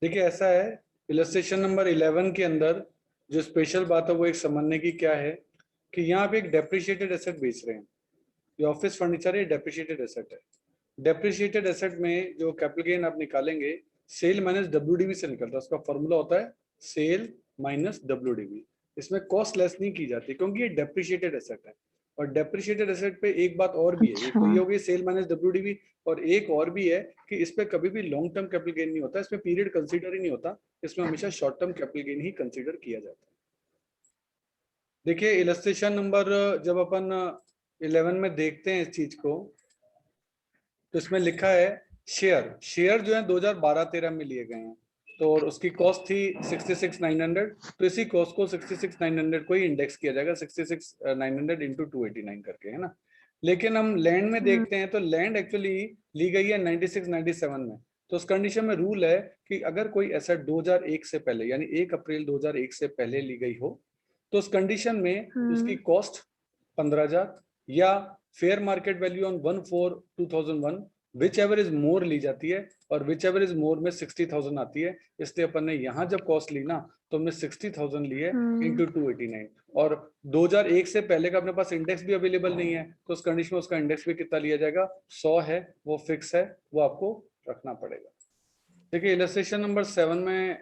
देखिए ऐसा है, इलस्ट्रेशन नंबर 11 के अंदर जो स्पेशल बात है वो एक समझने की क्या है कि यहाँ पे एक डेप्रिशिएटेड एसेट बेच रहे हैं। ये ऑफिस फर्नीचर है, डेप्रिशिएटेड एसेट है। डेप्रिशिएटेड एसेट में जो कैपिटल गेन आप निकालेंगे सेल माइनस डब्ल्यूडीवी से निकलता है। उसका फॉर्मूला होता है सेल माइनस डब्ल्यूडीवी। इसमें कॉस्ट लेस नहीं की जाती क्योंकि ये डेप्रिशिएटेड एसेट है। और डेप्रिशिएटेड एसेट पे एक बात और भी है, एक तो ये अच्छा। हो गई सेल माइनस डब्ल्यूडीवी, और एक और भी है कि इस पे कभी भी लॉन्ग टर्म कैपिटल गेन नहीं होता, इसमें पीरियड कंसीडर ही नहीं होता, इसमें हमेशा शॉर्ट टर्म कैपिटल गेन ही कंसीडर किया जाता है। देखिए इलस्ट्रेशन नंबर जब अपन 11 में देखते हैं इस चीज को, तो इसमें लिखा है शेयर। शेयर जो है 2012-13 में लिए गए हैं, तो और उसकी कॉस्ट थी 66,900। तो इसी कॉस्ट को 66,900 को ही इंडेक्स किया जाएगा, 66,900 इंटू 289 करके, है ना। लेकिन हम लैंड में देखते हैं तो लैंड एक्चुअली ली गई है 96-97 में। तो उस कंडीशन में रूल है कि अगर कोई एसेट 2001 से पहले यानी 1 अप्रैल 2001 से पहले ली गई हो तो उस कंडीशन में उसकी कॉस्ट 15,000 या fair market value on 1/4/2001 whichever is more ली जाती है, और विच एवर इज मोर में 60,000 आती है। इसलिए अपन ने यहाँ जब कॉस्ट ली ना तो हमने 60,000 ली है इंटू 289। और 2001 से पहले का अपने पास इंडेक्स भी अवेलेबल नहीं है, तो उस कंडीशन में उसका इंडेक्स भी कितना लिया जाएगा, 100 है, वो फिक्स है, वो आपको रखना पड़ेगा। देखिए इलस्ट्रेशन नंबर 7 में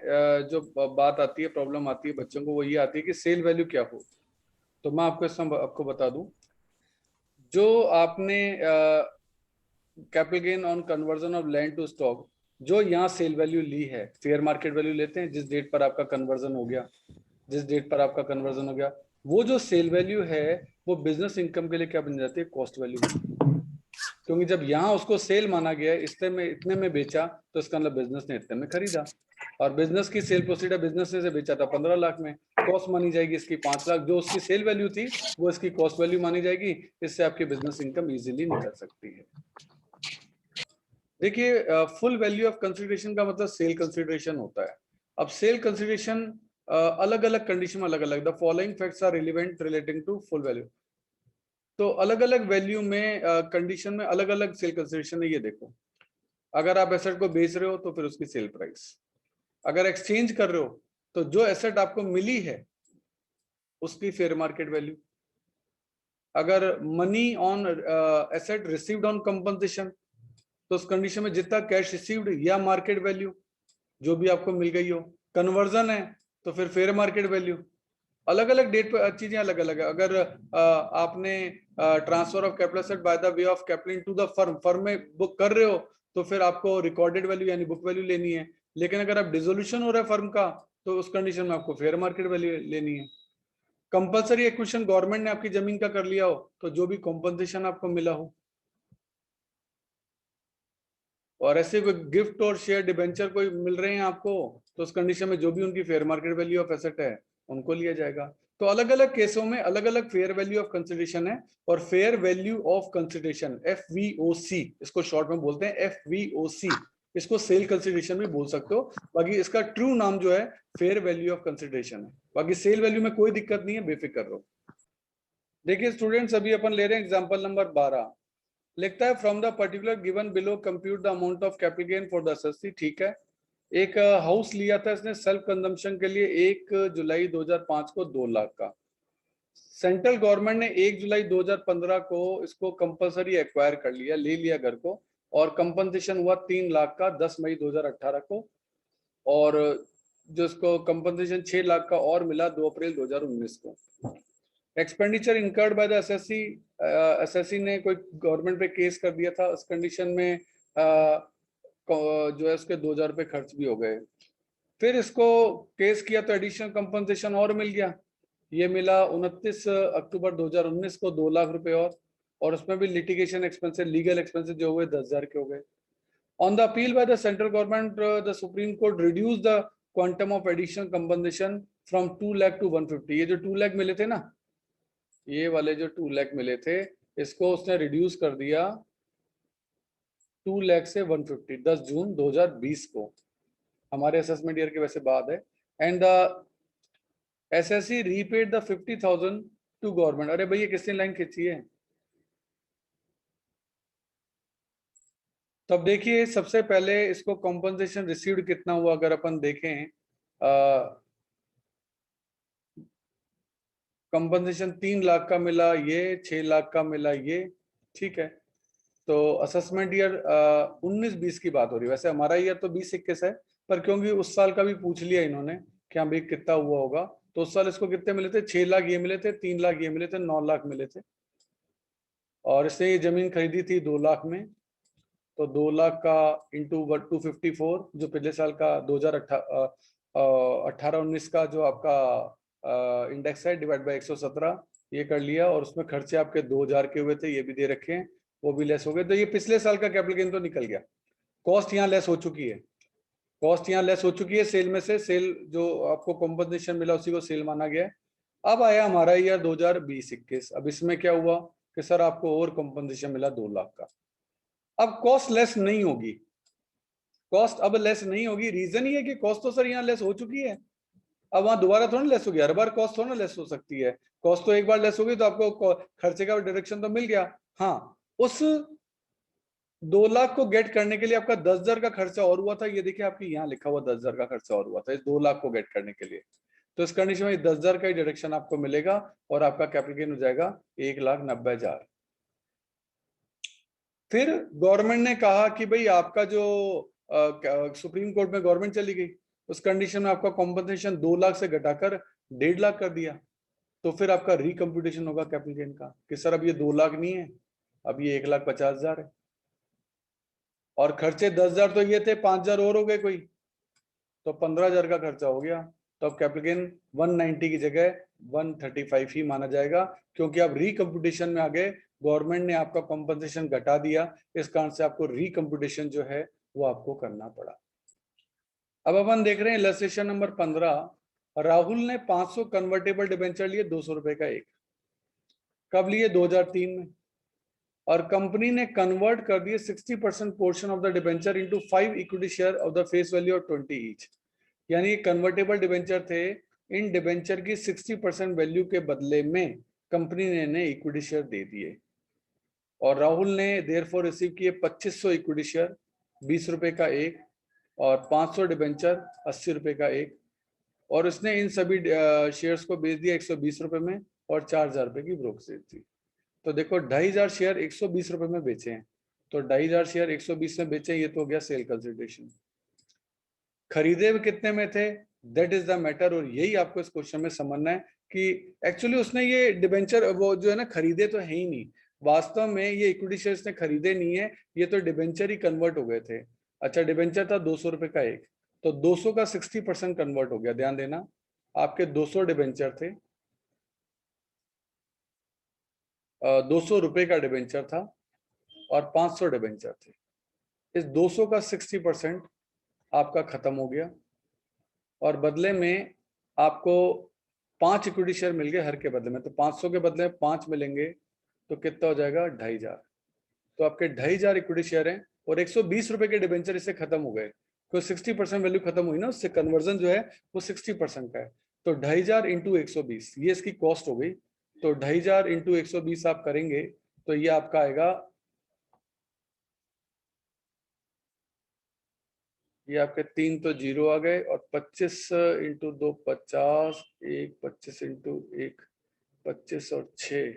जो बात आती है, प्रॉब्लम आती है बच्चों को, वो ये आती है कि सेल वैल्यू क्या हो। तो मैं आपको इसमें आपको बता दूं, जो आपने capital gain on conversion of land to stock, जो यहाँ सेल वैल्यू ली है, फेयर मार्केट वैल्यू लेते हैं जिस डेट पर आपका कन्वर्जन हो गया, जिस डेट पर आपका कन्वर्जन हो गया, वो जो सेल वैल्यू है वो बिजनेस इनकम के लिए क्या बन जाती है, कॉस्ट वैल्यू। क्योंकि जब यहाँ उसको सेल माना गया इतने में बेचा, तो इसका मतलब बिजनेस ने इतने में खरीदा, और बिजनेस की सेल प्रोसीडर बिजनेस ने से बेचा था 15 लाख में, कॉस्ट मानी जाएगी इसकी 5 लाख, जो उसकी सेल वैल्यू थी वो इसकी कॉस्ट वैल्यू मानी जाएगी। इससे आपकी बिजनेस इनकम इजीली निकल सकती है। देखिए फुल वैल्यू ऑफ कंसिडरेशन का मतलब सेल कंसिडरेशन होता है। अब सेल कंसिडरेशन अलग अलग कंडीशन में अलग अलग, the following facts are relevant relating to full value. तो अलग अलग वैल्यू में कंडीशन में अलग अलग सेल कंसिडरेशन है। ये देखो, अगर आप एसेट को बेच रहे हो तो फिर उसकी सेल प्राइस, अगर एक्सचेंज कर रहे हो तो जो एसेट आपको मिली है उसकी फेयर मार्केट वैल्यू, अगर money on asset received on compensation तो उस कंडीशन में जितना कैश रिसीव्ड या मार्केट वैल्यू जो भी आपको मिल गई हो, कन्वर्जन है तो फिर फेयर मार्केट वैल्यू। अलग अलग डेट पर चीजें अलग अलग है। अगर आपने transfer of capital asset by the way of capital to the firm, firm में बुक कर रहे हो तो फिर आपको रिकॉर्डेड वैल्यू यानी बुक वैल्यू लेनी है। लेकिन अगर आप डिसोल्यूशन हो रहा है फर्म का तो उस कंडीशन में आपको फेयर मार्केट वैल्यू लेनी है। कंपलसरी एक्विजिशन गवर्नमेंट ने आपकी जमीन का कर लिया हो तो जो भी कॉम्पनसेशन आपको मिला हो, और ऐसे कोई गिफ्ट और शेयर डिबेंचर कोई मिल रहे हैं आपको तो उस कंडीशन में जो भी उनकी fair market value of asset है उनको लिया जाएगा। तो अलग अलग केसों में अलग अलग फेयर वैल्यू ऑफ कंसिडरेशन है। और fair value of consideration FVOC, इसको शॉर्ट में बोलते हैं FVOC, इसको सेल कंसिडरेशन भी बोल सकते हो। बाकी इसका ट्रू नाम जो है फेयर वैल्यू ऑफ कंसिडरेशन है। बाकी सेल वैल्यू में कोई दिक्कत नहीं है, बेफिक्र रहो। देखिए स्टूडेंट्स, अभी अपन ले रहे हैं एग्जाम्पल नंबर 12। लिखता है from the particular given below compute the amount of capital gain for the assessee. ठीक है, एक हाउस लिया था इसने सेल्फ कंजम्पशन के लिए 1 जुलाई 2005 को 2 लाख का। सेंट्रल गवर्नमेंट ने 1 जुलाई 2015 को इसको कंपलसरी एक्वायर कर लिया, ले लिया घर को, और कंपनसेशन हुआ 3 लाख का 10 मई 2018 को, और जो इसको कंपनसेशन 6 लाख का और मिला 2 अप्रैल 2019 को। Expenditure incurred by the assessee, SSC ने कोई गवर्नमेंट पे केस कर दिया था, उस कंडीशन में जो है उसके 2,000 रुपये खर्च भी हो गए। फिर इसको केस किया तो एडिशनल कंपनसेशन और मिल गया, ये मिला 29 अक्टूबर 2019 को 2 लाख रुपए और उसमें भी लिटिगेशन एक्सपेंसेस, लीगल एक्सपेंसेस जो हुए 10,000 के हो गए। On the appeal by the central government the Supreme Court reduce the quantum of additional compensation from 2 lakh to 150। ये जो 2 लाख मिले थे ना, ये वाले जो 2 लाख मिले थे, इसको उसने रिड्यूस कर दिया 2 लाख से 150, 10 जून 2020 को, हमारे असेसमेंट ईयर के वैसे बाद है। And the SSC repaid the 50,000 to government. अरे भैया किसने लाइन खींची है? तो अब देखिए सबसे पहले इसको कॉम्पनसेशन रिसीव्ड कितना हुआ, अगर अपन देखें कॉम्पनसेशन 3 लाख का मिला, ये 6 लाख का मिला ये, ठीक है। तो असेसमेंट ईयर 19-20 की बात हो रही है, वैसे हमारा ईयर तो 20-21 है, पर क्योंकि उस साल का भी पूछ लिया इन्होंने कि हाँ भाई कितना हुआ होगा, तो उस साल इसको कितने मिले थे, 6 लाख ये मिले थे, 3 लाख ये मिले थे, 9 लाख मिले थे। और इसने ये जमीन खरीदी थी 2 लाख में, तो 2 लाख का इंटू 254 जो पिछले साल का 2018-19 का जो आपका इंडेक्स है, डिवाइड बाय 117, ये कर लिया। और उसमें खर्चे आपके 2000 के हुए थे, ये भी दे रखे हैं, वो भी लेस हो गए। तो ये पिछले साल का कैपिटल गेन तो निकल गया, कॉस्ट यहाँ लेस हो चुकी है, कॉस्ट यहाँ लेस हो चुकी है सेल में से, सेल जो आपको कॉम्पनसेशन मिला उसी को सेल माना गया है। अब आया हमारा ईयर 2020-21, अब इसमें क्या हुआ कि सर आपको और कॉम्पनसेशन मिला 2 लाख का। अब कॉस्ट लेस नहीं होगी, कॉस्ट अब लेस नहीं होगी, रीजन ये है कि कॉस्ट तो सर यहाँ लेस हो चुकी है, अब वहां दोबारा थोड़ा लेस होगी, हर बार कॉस्ट थोड़ा लेस हो सकती है। कॉस्ट तो एक बार लेस होगी तो आपको खर्चे का डायरेक्शन तो मिल गया। हाँ, उस 2 लाख को गेट करने के लिए आपका 10,000 का खर्चा और हुआ था, ये देखिए आपकी यहाँ लिखा हुआ 10,000 का खर्चा और हुआ था इस 2 लाख को गेट करने के लिए। तो इस कंडीशन में 10,000 का ही डिडक्शन आपको मिलेगा और आपका कैपिटल गेन हो जाएगा 1,90,000। फिर गवर्नमेंट ने कहा कि भाई आपका जो सुप्रीम कोर्ट में गवर्नमेंट चली गई, उस कंडीशन में आपका कॉम्पनसेशन 2 लाख से घटाकर 1.5 लाख कर दिया। तो फिर आपका रिकम्प्यूटेशन होगा कैपिटल गेन का कि सर अब ये 2 लाख नहीं है, अब ये 1,50,000 है, और खर्चे 10,000 तो ये थे, 5,000 और हो गए कोई, तो 15,000 का खर्चा हो गया। तो अब कैपिटल गेन 190 की जगह 135 ही माना जाएगा, क्योंकि आप रिकम्प्यूटेशन में आ गए, गवर्नमेंट ने आपका कॉम्पनसेशन घटा दिया, इस कारण से आपको रिकम्प्यूटेशन जो है वो आपको करना पड़ा। अब अपन देख रहे हैं इलस्ट्रेशन नंबर 15। राहुल ने 500 कन्वर्टेबल डिबेंचर लिए 200 रुपए का एक, कब लिए, 2003 में। और कंपनी ने कन्वर्ट कर दिए 60% portion of the debenture into 5 equity share of the face value of 20 each. यानी कन्वर्टेबल डिबेंचर थे, इन डिबेंचर की 60% वैल्यू के बदले में कंपनी ने इन्हें इक्विटी शेयर दे दिए। और राहुल ने देयरफॉर रिसीव किए 2500 इक्विटी शेयर 20 रुपए का एक, और 500 डिबेंचर 80 रुपए का एक, और उसने इन सभी शेयर्स को बेच दिया 120 रुपए में, और 4,000 रुपए की ब्रोकरेज थी। तो देखो 2,500 शेयर 120 रुपए में बेचे हैं, तो 2,500 शेयर 120 में बेचे, ये तो हो गया सेल कंसिडरेशन। खरीदे हुए कितने में थे, दैट इज द मैटर। और यही आपको इस क्वेश्चन में समझना है कि एक्चुअली उसने ये डिबेंचर वो जो है ना खरीदे तो है ही नहीं, वास्तव में ये इक्विटी शेयर्स ने खरीदे नहीं है, ये तो डिबेंचर ही कन्वर्ट हो गए थे। अच्छा, डिबेंचर था 200 रुपए का एक, तो 200 का 60% कन्वर्ट हो गया, ध्यान देना, आपके 200 डिबेंचर थे, 200 रुपए का डिबेंचर था, और 500 डिबेंचर थे। इस 200 का 60% आपका खत्म हो गया, और बदले में आपको 5 इक्विटी शेयर मिल गए हर के बदले में, तो 500 के बदले में 5 मिलेंगे, तो कितना हो जाएगा, 2,500। तो आपके 2,500 इक्विटी शेयर हैं, और 120 रुपए के डिबेंचर इससे खत्म हो गए, तो 60% वैल्यू खत्म हुई ना, उससे कन्वर्जन जो है वो 60% का है। तो 2,500 इंटू 120 ये इसकी कॉस्ट हो गई, तो 2,500 इंटू 120 आप करेंगे तो ये आपका आएगा, ये आपके 3 तो 0 आ गए, और 25 इंटू 2 50, 1 25 इंटू 1 25 और 6,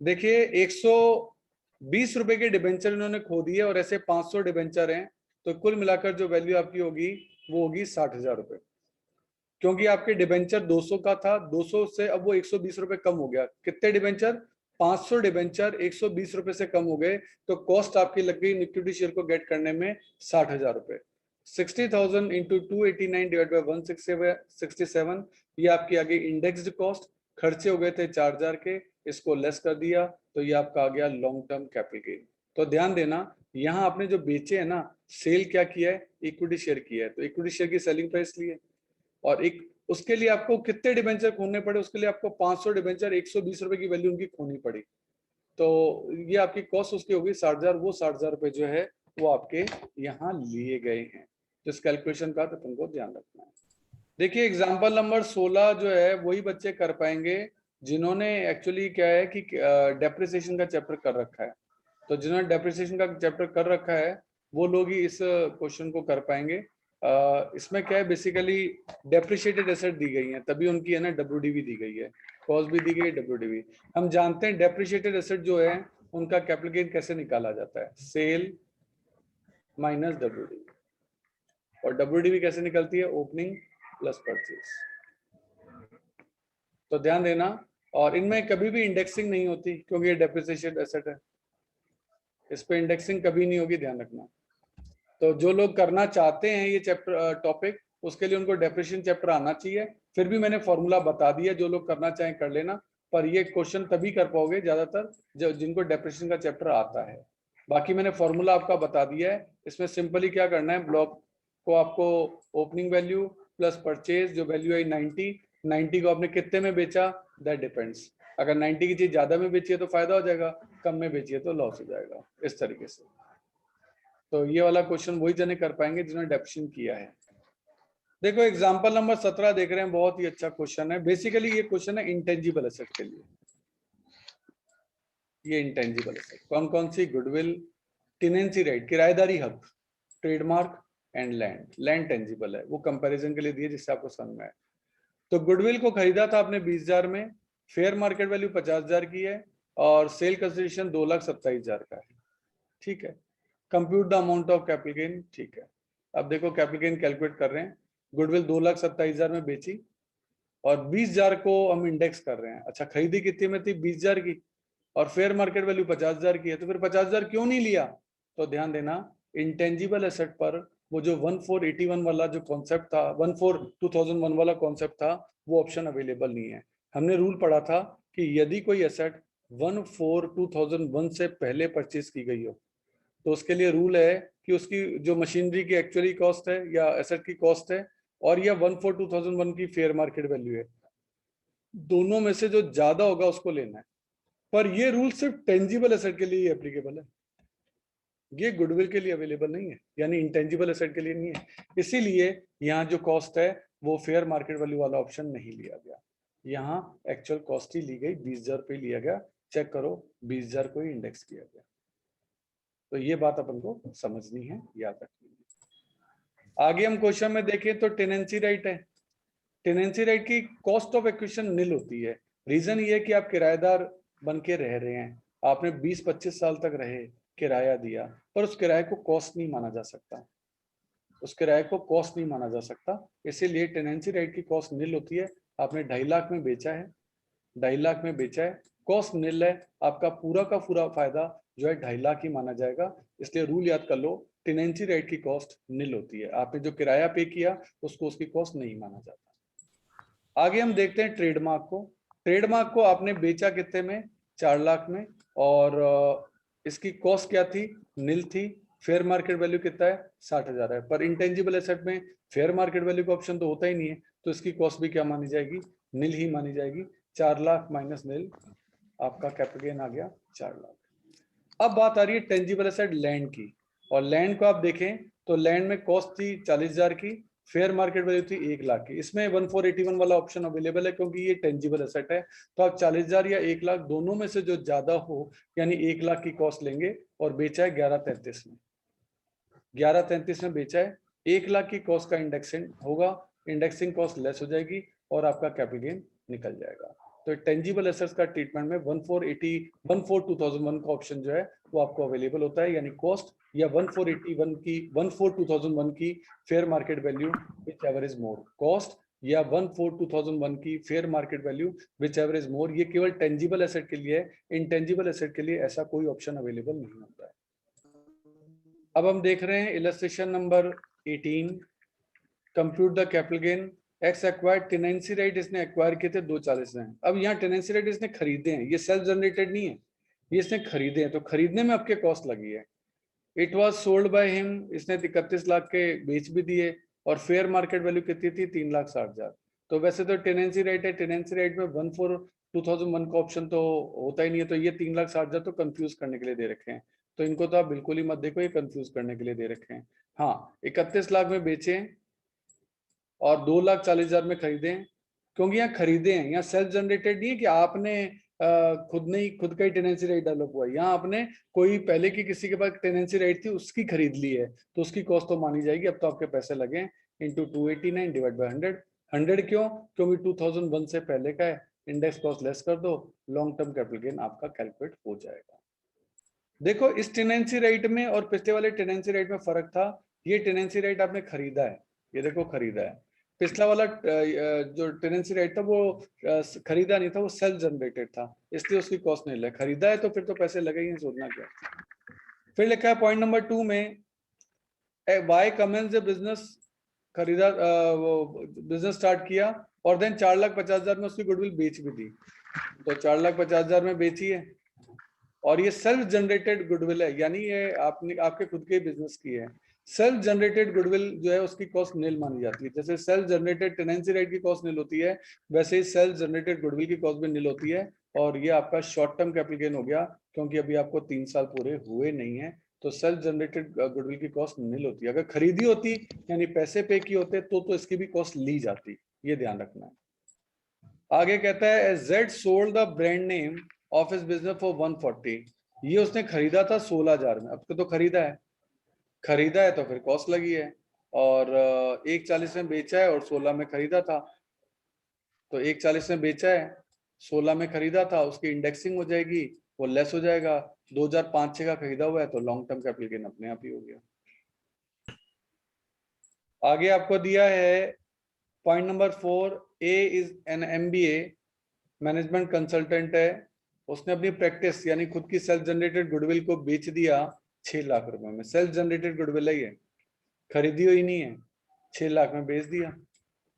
देखिए 120 रुपए के डिबेंचर इन्होंने खो दिए, और ऐसे 500 डिबेंचर हैं, तो कुल मिलाकर जो वैल्यू आपकी होगी वो होगी 60,000 रुपए, क्योंकि आपके डिबेंचर 200 का था, 200 से अब वो 120 रुपए कम हो गया। कितने डिबेंचर, 500 डिबेंचर 120 रुपए से कम हो गए, तो कॉस्ट आपकी लग गई इक्विटी शेयर को गेट करने में 60,000 रुपए। 60,000 इंटू 289 डिवाइड बाई 167, ये आपकी आ गई इंडेक्स्ड कॉस्ट। खर्चे हो गए थे 4,000 के, इसको लेस कर दिया, तो ये आपका आ गया लॉन्ग टर्म कैपिटल गेन। तो ध्यान देना, यहाँ आपने जो बेचे है ना, सेल क्या किया है, इक्विटी शेयर किया है, तो इक्विटी शेयर की सेलिंग प्राइस ली है, और एक उसके लिए आपको कितने डिबेंचर खोलने पड़े, उसके लिए आपको 500 डिबेंचर 120 रुपए की वैल्यू उनकी खोनी पड़ी, तो ये आपकी कॉस्ट उसकी होगी 60,000, वो 60,000 रुपए जो है वो आपके यहाँ लिए गए हैं। तो इस कैलकुलेशन का तो तुमको ध्यान रखना है। देखिए एग्जाम्पल नंबर 16 जो है वही बच्चे कर पाएंगे जिन्होंने एक्चुअली क्या है कि डेप्रिसिएशन का चैप्टर कर रखा है, तो जिन्होंने डेप्रिसिएशन का चैप्टर कर रखा है वो लोग ही इस क्वेश्चन को कर पाएंगे। इसमें क्या है, बेसिकली डेप्रिशिएटेड एसेट दी गई है, तभी उनकी है ना डब्ल्यूडीवी दी गई है, कॉस्ट भी दी गई है, डब्ल्यूडीवी। हम जानते हैं डेप्रिशिएटेड एसेट जो है उनका कैपिटल गेन कैसे निकाला जाता है, सेल माइनस डब्ल्यूडीवी, और डब्ल्यूडीवी कैसे निकलती है, ओपनिंग प्लस परचेज। तो ध्यान देना, और इनमें कभी भी इंडेक्सिंग नहीं होती क्योंकि ये डेप्रिसिएटेड एसेट है, इस पे इंडेक्सिंग कभी नहीं होगी, ध्यान रखना। तो जो लोग करना चाहते हैं ये चैप्टर टॉपिक, उसके लिए उनको डेप्रिसिएशन चैप्टर आना चाहिए। फिर भी मैंने फॉर्मूला बता दिया, जो लोग करना चाहें कर लेना, पर ये क्वेश्चन तभी कर पाओगे ज्यादातर जो जिनको डेप्रिसिएशन का चैप्टर आता है। बाकी मैंने फॉर्मूला आपका बता दिया है, इसमें सिंपली क्या करना है, ब्लॉक को आपको ओपनिंग वैल्यू प्लस परचेज, जो वैल्यू आई 90 को आपने कितने में बेचा, दैट डिपेंड्स। अगर 90 की चीज ज्यादा में बेची है तो फायदा हो जाएगा, कम में बेची है तो लॉस हो जाएगा, इस तरीके से। तो ये वाला क्वेश्चन वही जने कर पाएंगे जिन्होंने डेप्रिसिएशन किया है। देखो एग्जांपल नंबर 17 देख रहे हैं, बहुत ही अच्छा क्वेश्चन है। बेसिकली ये क्वेश्चन है इंटेंजिबल एसेट के लिए। ये इंटेंजिबल एसेट कौन कौन सी, गुडविल, टेनेंसी राइट, किराएदारी हक, trademark and land. Land tangible है, वो कंपैरिजन के लिए दिए जिससे आपको समझ में आए। तो गुडविल को खरीदा था आपने 20,000 में, फेयर मार्केट वैल्यू 50,000 की है, और सेल कंसिडरेशन 2,27,000 का है, ठीक है। Compute the amount of capital gain, ठीक है। अब देखो कैपिटल गेन कैलकुलेट कर रहे हैं, गुडविल 2,27,000 में बेची और 20,000 को हम इंडेक्स कर रहे हैं। अच्छा, खरीदी कितनी में थी, 20,000 की, और फेयर मार्केट वैल्यू 50,000 की है, तो फिर 50,000 क्यों नहीं लिया। तो ध्यान देना, इंटेंजिबल एसेट पर वो जो 1481 वाला जो कॉन्सेप्ट था, 2001 वाला कॉन्सेप्ट था, वो ऑप्शन अवेलेबल नहीं है। हमने रूल पढ़ा था कि यदि कोई एसेट 14/2001 से पहले परचेज की गई हो, तो उसके लिए रूल है कि उसकी जो मशीनरी की एक्चुअली कॉस्ट है या एसेट की कॉस्ट है, और यह 14/2001 की फेयर मार्केट वैल्यू है, दोनों में से जो ज्यादा होगा उसको लेना है। पर ये रूल सिर्फ टेंजिबल एसेट के लिए एप्लीकेबल है, ये गुडविल के लिए अवेलेबल नहीं है, यानी इंटेंजिबल एसेट के लिए नहीं है। इसीलिए यहाँ जो कॉस्ट है वो फेयर मार्केट वैल्यू वाला ऑप्शन नहीं लिया गया, यहाँ एक्चुअल कॉस्ट ही ली गई, 20,000 पे लिया गया। चेक करो, 20,000 को ही इंडेक्स किया गया। तो ये बात अपन को समझनी है, याद रखनी है। आगे हम क्वेश्चन में देखें तो टेनेंसी राइट है। टेनेंसी राइट की कॉस्ट ऑफ एक्विजिशन निल होती है। रीजन ये है कि आप किराएदार बन के रह रहे हैं, आपने 20-25 साल तक रहे, किराया दिया, पर उस किराए को कॉस्ट नहीं माना जा सकता, उस किराए को कॉस्ट नहीं माना जा सकता। इसीलिए टेनेंसी राइट की कॉस्ट निल होती है। आपने 2.5 लाख में बेचा है, 2.5 लाख में बेचा है, कॉस्ट निल है, आपका पूरा का पूरा फायदा जो है 2.5 लाख ही माना जाएगा। इसलिए रूल याद कर लो, टेनेंसी राइट की कॉस्ट निल होती है, आपने जो किराया पे किया उसको उसकी कॉस्ट नहीं माना जाता। आगे हम देखते हैं ट्रेडमार्क को। ट्रेडमार्क को आपने बेचा कितने में, 4 लाख में, और इसकी कॉस्ट क्या थी, निल थी। फेयर मार्केट वैल्यू कितना है, 60,000 है। पर इंटेंजिबल एसेट में फेयर मार्केट वैल्यू का ऑप्शन तो होता ही नहीं है, तो इसकी कॉस्ट भी क्या मानी जाएगी, निल ही मानी जाएगी। 4 लाख माइनस निल, आपका कैपिटल गेन आ गया 4 लाख। अब बात आ रही है टेंजिबल एसेट लैंड की, और लैंड को आप देखें तो लैंड में कॉस्ट थी 40,000 की, फेयर मार्केट वैल्यू थी 1 लाख की। इसमें 1481 वाला ऑप्शन अवेलेबल है क्योंकि ये टेंजिबल एसेट है। तो आप 40,000 या 1 लाख दोनों में से जो ज्यादा हो, यानी 1 लाख की कॉस्ट लेंगे, और बेचा है 1133 में, 1133 में बेचा है, 1 लाख की कॉस्ट का इंडेक्सिंग होगा, इंडेक्सिंग कॉस्ट लेस हो जाएगी और आपका कैपिटल गेन निकल जाएगा। तो टेंजिबल एसेट्स का ट्रीटमेंट में 14/2001 का ऑप्शन जो है वो आपको अवेलेबल होता है, यानी कॉस्ट या 14/2001 की fair market value which ever is more, cost या 14/2001 की fair market value which ever is मोर। ये केवल टेंजिबल एसेट के लिए है, इंटेंजिबल एसेट के लिए ऐसा कोई ऑप्शन अवेलेबल नहीं होता है। अब हम देख रहे हैं illustration number 18, compute the capital gain. X acquired, tenancy right इसने एक्वायर किए थे 240 में। अब यहाँ टेनेंसी राइट इसने खरीदे हैं, ये सेल्फ जनरेटेड नहीं है, ये इसने खरीदे हैं, तो खरीदने में आपके कॉस्ट लगी है। It was sold by him, इसने 31 लाख के बेच भी दिए, और फेयर मार्केट वैल्यू कितनी थी, 3,60,000। तो वैसे तो टेनेंसी राइट है, टेनेंसी राइट में 14/2001 का ऑप्शन तो होता ही नहीं है, तो ये 3,60,000 तो कंफ्यूज करने के लिए दे रखे हैं। तो इनको तो आप बिल्कुल ही मत देखो, ये कंफ्यूज करने के लिए दे रखे हैं। हाँ, 31 लाख में बेचे और 2,40,000 में खरीदे, क्योंकि यहाँ खरीदे हैं, यहाँ सेल्फ जनरेटेड नहीं है कि आपने खुद का ही टेनेंसी राइट डेवलप हुआ है। यहाँ आपने कोई पहले की किसी के पास टेनेंसी राइट थी उसकी खरीद ली है, तो उसकी कॉस्ट तो मानी जाएगी। अब तो आपके पैसे लगे इंटू 289 डिवाइड बाई 100। 100 क्यों? क्योंकि 2001 से पहले का है, इंडेक्स कॉस्ट लेस कर दो, लॉन्ग टर्म कैपिटल गेन आपका कैलकुलेट हो जाएगा। देखो इस टेनेंसी राइट में और पिछले वाले टेनेंसी राइट में फर्क था। ये टेनेंसी राइट आपने खरीदा है, ये देखो खरीदा है। पिछला वाला जो टेनेंसी राइट था वो खरीदा नहीं था, वो सेल्फ जनरेटेड था, इसलिए उसकी कॉस्ट नहीं लगी। खरीदा है तो फिर तो पैसे लगे ही, सोचना क्या। फिर लिखा है पॉइंट नंबर 2 में, वाई कमेंस बिजनेस, खरीदा वो बिजनेस स्टार्ट किया और देन 4,50,000 में उसकी गुडविल बेच भी दी। तो 4,50,000 में बेची है और ये सेल्फ जनरेटेड गुडविल है, यानी ये आपने आपके खुद के बिजनेस की है। सेल्फ जनरेटेड गुडविल जो है उसकी कॉस्ट नील मानी जाती है। जैसे सेल्फ जनरेटेड टेनेंसी राइट की कॉस्ट नील होती है, वैसे ही सेल्फ जनरेटेड गुडविल की कॉस्ट भी नील होती है। और ये आपका शॉर्ट टर्म कैपिटल गेन हो गया, क्योंकि अभी आपको 3 साल पूरे हुए नहीं है, तो सेल्फ जनरेटेड गुडविल की कॉस्ट नील होती है। अगर खरीदी होती यानी पैसे पे किए होते तो इसकी भी कॉस्ट ली जाती, ये ध्यान रखना है। आगे कहता है Z sold the brand name of his business for 140। ये उसने खरीदा था 16,000 में, अब तो खरीदा है तो फिर कॉस्ट लगी है। और 140 में बेचा है और 16 में खरीदा था, तो 140 में बेचा है 16 में खरीदा था, उसकी इंडेक्सिंग हो जाएगी, वो लेस हो जाएगा। 2005-6 का खरीदा हुआ है तो लॉन्ग टर्म कैपिटल गेन अपने आप ही हो गया। आगे आपको दिया है point number 4, A is an MBA management consultant है, उसने अपनी प्रैक्टिस यानी खुद की सेल्फ जनरेटेड गुडविल को बेच दिया 6 लाख रुपए में। सेल्फ जनरेटेड गुडविल है, ये खरीदी हुई नहीं है, 6 लाख में बेच दिया,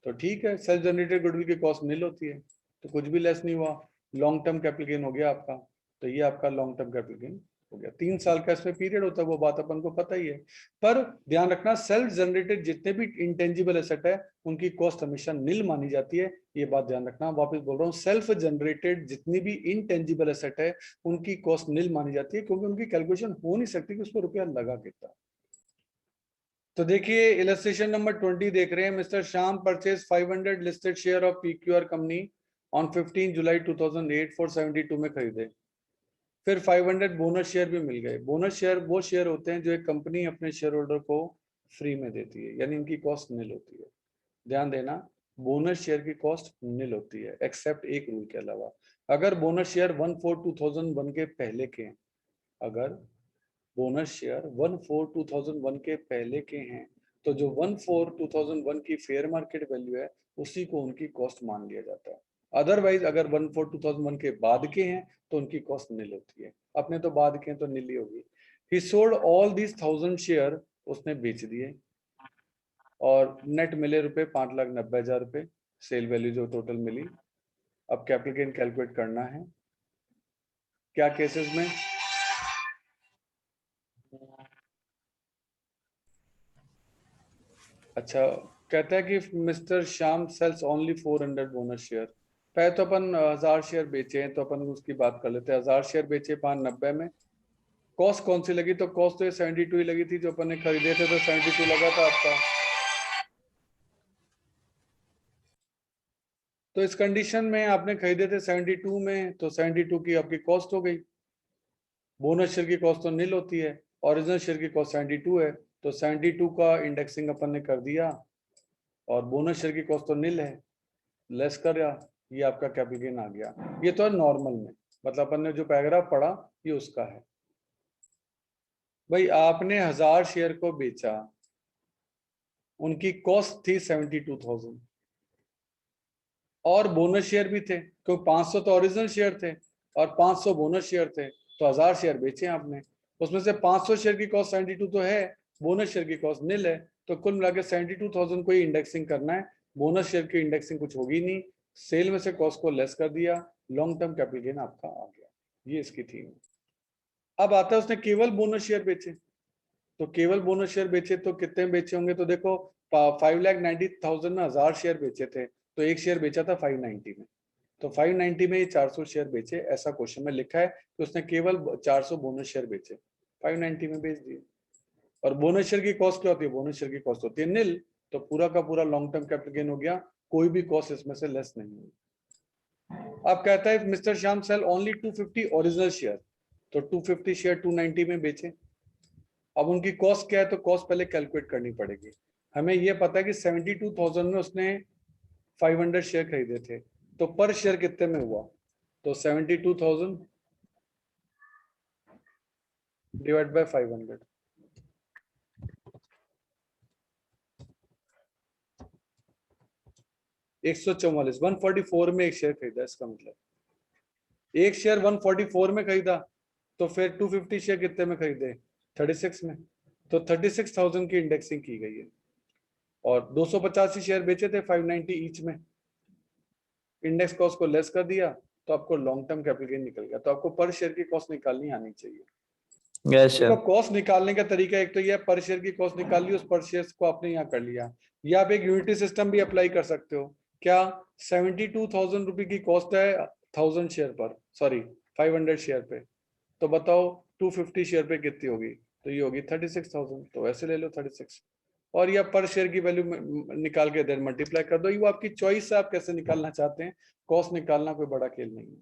तो ठीक है। सेल्फ जनरेटेड गुडविल की कॉस्ट नील होती है, तो कुछ भी लेस नहीं हुआ, लॉन्ग टर्म कैपिटल गेन हो गया आपका। तो ये आपका लॉन्ग टर्म कैपिटल गेन हो गया। 3 साल का इसमें पीरियड होता है, वो बात अपन को पता ही है। पर ध्यान रखना, सेल्फ जनरेटेड जितने भी इंटेंजिबल एसेट है उनकी कॉस्ट हमेशा नील मानी जाती है, ये बात ध्यान रखना। वापस बोल रहा हूँ, सेल्फ जनरेटेड जितनी भी इनटेंजिबल एसेट है उनकी कॉस्ट नील मानी जाती है, क्योंकि उनकी कैलकुलेशन हो नहीं सकती कि उस पर रुपया लगा कितना। तो देखिए इलस्ट्रेशन नंबर 20 देख रहे हैं। Mister Shyam purchase 500 listed share of PQR company on 15 July 2008 for 72 में खरीदे। फिर 500 बोनस शेयर भी मिल गए। बोनस शेयर वो शेयर होते हैं जो एक कंपनी अपने शेयर होल्डर को फ्री में देती है, यानी इनकी कॉस्ट नील होती है। ध्यान देना, बोनस शेयर की कॉस्ट नील होती है, एक्सेप्ट एक रूल के अलावा। अगर बोनस शेयर 1/4/2001 के पहले के हैं, अगर बोनस शेयर 1/4/2001 के पहले के हैं, तो जो 1/4/2001 की फेयर मार्केट वैल्यू है उसी को उनकी कॉस्ट मान लिया जाता है। अदरवाइज अगर 1/4/2001 के बाद के हैं तो उनकी कॉस्ट नील होती है। अपने तो बाद के हैं तो नील ही होगी। ही सोल्ड ऑल दीज 1000 शेयर, उसने बेच दिए और नेट मिले रुपए 5,90,000 रुपए, सेल वैल्यू जो टोटल मिली। अब कैपिटल गेन कैलकुलेट करना है, क्या केसेस में। अच्छा, कहता है कि mister Shyam sales only 400 bonus share. पहले तो अपन 1000 शेयर बेचे हैं, तो अपन उसकी बात कर लेते हैं। 1000 शेयर बेचे 590 में, कॉस्ट कौन सी लगी? तो कॉस्ट तो 72 ही लगी थी, जो अपन ने खरीदे थे तो 72 लगा था आपका। तो इस कंडीशन में आपने खरीदे थे 72 में, तो 72 की आपकी कॉस्ट हो गई। बोनस शेयर की कॉस्ट तो नील होती है, ओरिजिनल शेयर की कॉस्ट 72 है, तो 72 का इंडेक्सिंग अपन ने कर दिया और बोनस शेयर की कॉस्ट तो नील है, लेस कर, ये आपका कैपिटल गेन आ गया। ये तो है नॉर्मल में, मतलब अपन ने जो पैराग्राफ पढ़ा ये उसका है। भाई आपने 1000 शेयर को बेचा, उनकी कॉस्ट थी 72,000 और बोनस शेयर भी थे, क्योंकि 500 तो ओरिजिनल शेयर थे और 500 बोनस शेयर थे, तो 1000 शेयर बेचे आपने। उसमें से 500 शेयर की कॉस्ट 72 तो है, बोनस शेयर की कॉस्ट नील है, तो कुल मिलाकर 72,000 को ही इंडेक्सिंग करना है। बोनस शेयर की इंडेक्सिंग कुछ होगी नहीं, सेल में से कॉस्ट को लेस कर दिया, लॉन्ग टर्म कैपिटल गेन आपका आ गया। ये इसकी थीम है। अब आता है उसने केवल बोनस शेयर बेचे, तो केवल बोनस शेयर बेचे तो कितने बेचे होंगे? तो देखो 5,90,000 में 1000 शेयर बेचे थे, तो एक शेयर बेचा था 590 में, तो 590 में ये 400 शेयर बेचे, ऐसा क्वेश्चन में लिखा है कि उसने केवल 400 बोनस शेयर बेचे, 590 में बेच दिए। और बोनस शेयर की कॉस्ट क्या होती है? बोनस शेयर की कॉस्ट होती है नील, तो पूरा का पूरा लॉन्ग टर्म कैपिटल गेन हो गया। कोई भी कॉस्ट इसमें से लेस नहीं होगी। अब कहता है mister Shyam sell only 250 original share, तो 250 शेयर 290 में बेचे। अब उनकी कॉस्ट क्या है, तो कॉस्ट पहले कैलकुलेट करनी पड़ेगी। हमें ये पता है कि 72,000 में उसने 500 शेयर खरीदे थे, तो पर शेयर कितने में हुआ, तो 72,000 डिवाइड बाय 500, 144, 144 में एक शेयर खरीदा। इसका मतलब एक शेयर 144 में खरीदा, तो फिर 250 शेयर कितने में खरीदे, 36 में, तो 36,000 की इंडेक्सिंग की गई है। और 285 शेयर बेचे थे 590 ईच में, इंडेक्स कॉस्ट को लेस कर दिया, तो आपको लॉन्ग टर्म कैपिटल गेन निकल गया। तो आपको पर शेयर की कॉस्ट निकालनी आनी चाहिए। देखो कॉस्ट निकालने का तरीका एक तो ये पर शेयर की कॉस्ट निकाल ली, उस पर शेयर को आपने यहाँ कर लिया, या आप एक यूनिटी सिस्टम भी अप्लाई कर सकते हो। क्या 72,000 रुपए की कॉस्ट है 1000 शेयर पर, सॉरी 500 शेयर पे, तो बताओ 250 शेयर पे कितनी होगी, तो ये होगी 36,000, तो ऐसे ले लो 36, और या पर शेयर की वैल्यू निकाल के देन मल्टीप्लाई कर दो। ये वो आपकी चॉइस है, आप कैसे निकालना चाहते हैं। कॉस्ट निकालना कोई बड़ा खेल नहीं है।